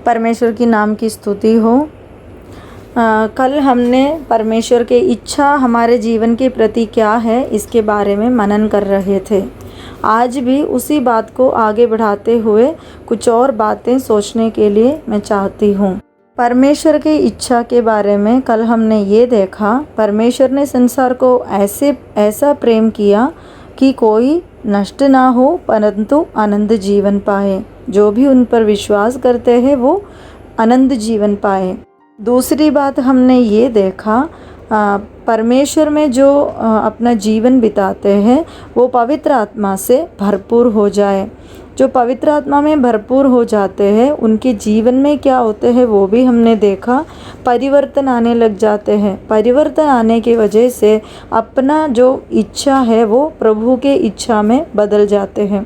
परमेश्वर की नाम की स्तुति हो। कल हमने परमेश्वर की इच्छा हमारे जीवन के प्रति क्या है इसके बारे में मनन कर रहे थे। आज भी उसी बात को आगे बढ़ाते हुए कुछ और बातें सोचने के लिए मैं चाहती हूँ। परमेश्वर की इच्छा के बारे में कल हमने ये देखा, परमेश्वर ने संसार को ऐसा प्रेम किया कि कोई नष्ट ना हो परंतु अनंत जीवन पाए। जो भी उन पर विश्वास करते हैं वो अनंत जीवन पाए। दूसरी बात हमने ये देखा, परमेश्वर में जो अपना जीवन बिताते हैं वो पवित्र आत्मा से भरपूर हो जाए। जो पवित्र आत्मा में भरपूर हो जाते हैं उनके जीवन में क्या होते हैं वो भी हमने देखा। परिवर्तन आने लग जाते हैं। परिवर्तन आने की वजह से अपना जो इच्छा है वो प्रभु के इच्छा में बदल जाते हैं।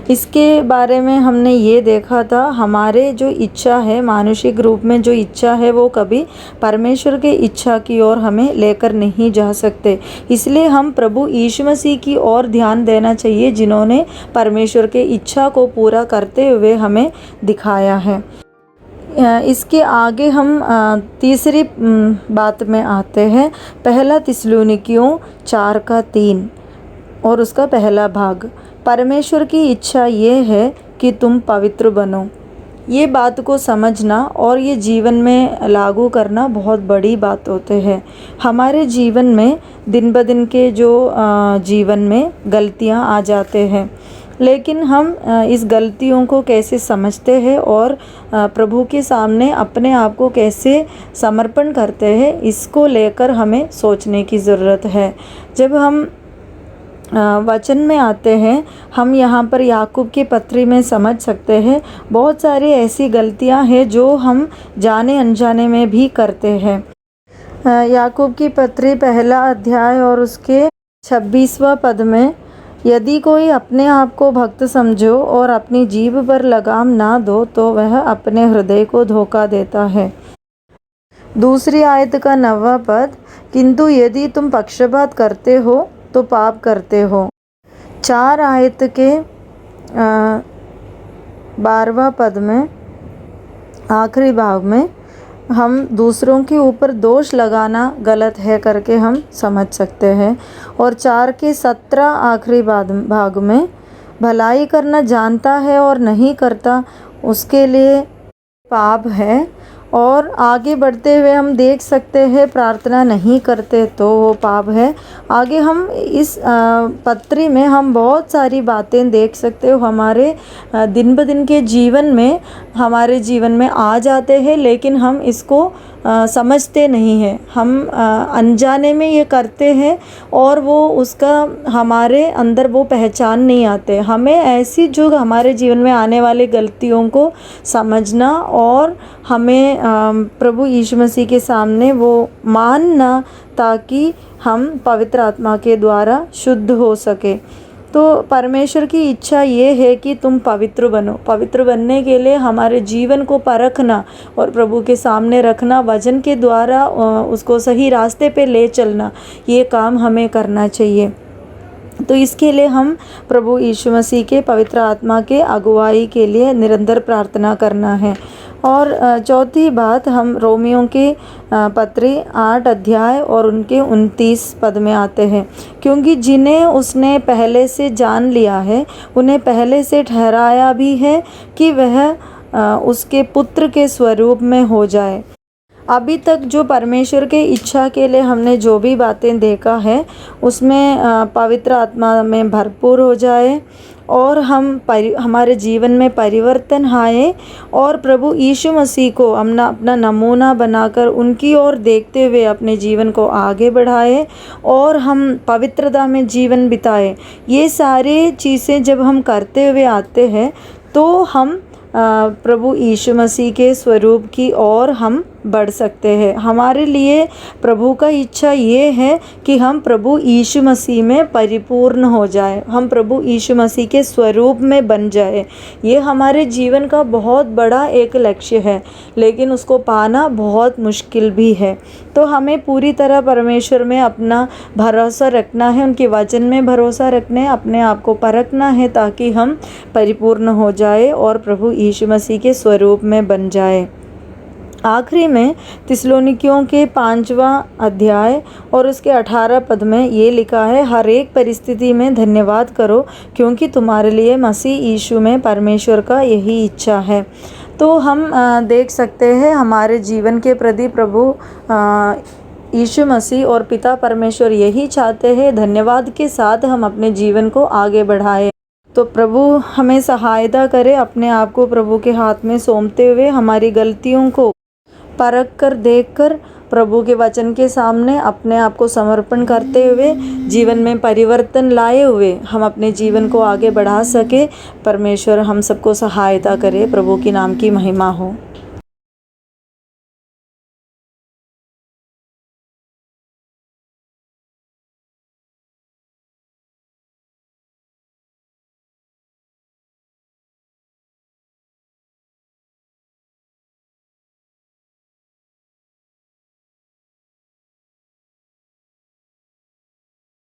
इसके बारे में हमने ये देखा था, हमारे जो इच्छा है मानुषिक रूप में जो इच्छा है वो कभी परमेश्वर के इच्छा की ओर हमें लेकर नहीं जा सकते। इसलिए हम प्रभु यीशु मसीह की ओर ध्यान देना चाहिए जिन्होंने परमेश्वर के इच्छा को पूरा करते हुए हमें दिखाया है। इसके आगे हम तीसरी बात में आते हैं। पहला थिस्सलुनीकियों 4:3 और उसका पहला भाग। परमेश्वर की इच्छा ये है कि तुम पवित्र बनो। ये बात को समझना और ये जीवन में लागू करना बहुत बड़ी बात होते हैं। हमारे जीवन में दिन ब दिन के जो जीवन में गलतियां आ जाते हैं, लेकिन हम इस गलतियों को कैसे समझते हैं और प्रभु के सामने अपने आप को कैसे समर्पण करते हैं, इसको लेकर हमें सोचने की ज़रूरत है। जब हम वचन में आते हैं, हम यहाँ पर याकूब की पत्री में समझ सकते हैं बहुत सारी ऐसी गलतियाँ हैं जो हम जाने अनजाने में भी करते हैं। याकूब की पत्री 1 अध्याय और उसके 26वां पद में, यदि कोई अपने आप को भक्त समझो और अपनी जीभ पर लगाम ना दो तो वह अपने हृदय को धोखा देता है। दूसरी आयत का 9वां पद, किंतु यदि तुम पक्षपात करते हो तो पाप करते हो। 4 आयत के 12वां पद में आखिरी भाग में हम दूसरों के ऊपर दोष लगाना गलत है करके हम समझ सकते हैं। और 4 के 17 आखिरी भाग में, भलाई करना जानता है और नहीं करता उसके लिए पाप है। और आगे बढ़ते हुए हम देख सकते हैं प्रार्थना नहीं करते तो वो पाप है। आगे हम इस पत्री में हम बहुत सारी बातें देख सकते हो हमारे दिन ब दिन के जीवन में, हमारे जीवन में आ जाते हैं, लेकिन हम इसको समझते नहीं हैं। हम अनजाने में ये करते हैं और वो उसका हमारे अंदर वो पहचान नहीं आते। हमें ऐसी जो हमारे जीवन में आने वाली गलतियों को समझना और हमें प्रभु यीशु मसीह के सामने वो मानना, ताकि हम पवित्र आत्मा के द्वारा शुद्ध हो सके। तो परमेश्वर की इच्छा ये है कि तुम पवित्र बनो। पवित्र बनने के लिए हमारे जीवन को परखना और प्रभु के सामने रखना, वचन के द्वारा उसको सही रास्ते पे ले चलना, ये काम हमें करना चाहिए। तो इसके लिए हम प्रभु यीशु मसीह के पवित्र आत्मा के अगुवाई के लिए निरंतर प्रार्थना करना है। और चौथी बात, हम रोमियों की पत्री 8 अध्याय और उनके 29 पद में आते हैं। क्योंकि जिन्हें उसने पहले से जान लिया है उन्हें पहले से ठहराया भी है कि वह उसके पुत्र के स्वरूप में हो जाए। अभी तक जो परमेश्वर के इच्छा के लिए हमने जो भी बातें देखा है उसमें पवित्र आत्मा में भरपूर हो जाए और हमारे जीवन में परिवर्तन आए और प्रभु यीशु मसीह को अपना नमूना बनाकर उनकी ओर देखते हुए अपने जीवन को आगे बढ़ाए और हम पवित्रता में जीवन बिताए। ये सारी चीज़ें जब हम करते हुए आते हैं तो हम प्रभु यीशु मसीह के स्वरूप की ओर हम बढ़ सकते हैं। हमारे लिए प्रभु का इच्छा ये है कि हम प्रभु यीशु मसीह में परिपूर्ण हो जाए, हम प्रभु यीशु मसीह के स्वरूप में बन जाए। ये हमारे जीवन का बहुत बड़ा एक लक्ष्य है, लेकिन उसको पाना बहुत मुश्किल भी है। तो हमें पूरी तरह परमेश्वर में अपना भरोसा रखना है, उनके वचन में भरोसा रखना है, अपने आप को परखना है ताकि हम परिपूर्ण हो जाए और प्रभु यीशु मसीह के स्वरूप में बन जाए। आखिरी में थिस्सलुनीकियों के 5वां अध्याय और उसके 18 पद में ये लिखा है, हर एक परिस्थिति में धन्यवाद करो क्योंकि तुम्हारे लिए मसीह यीशु में परमेश्वर का यही इच्छा है। तो हम देख सकते हैं हमारे जीवन के प्रति प्रभु यीशु मसीह और पिता परमेश्वर यही चाहते हैं, धन्यवाद के साथ हम अपने जीवन को आगे बढ़ाएं। तो प्रभु हमें सहायता करे, अपने आप को प्रभु के हाथ में सौंपते हुए, हमारी गलतियों को परख कर देख कर प्रभु के वचन के सामने अपने आप को समर्पण करते हुए, जीवन में परिवर्तन लाए हुए हम अपने जीवन को आगे बढ़ा सके। परमेश्वर हम सबको सहायता करे। प्रभु के नाम की महिमा हो।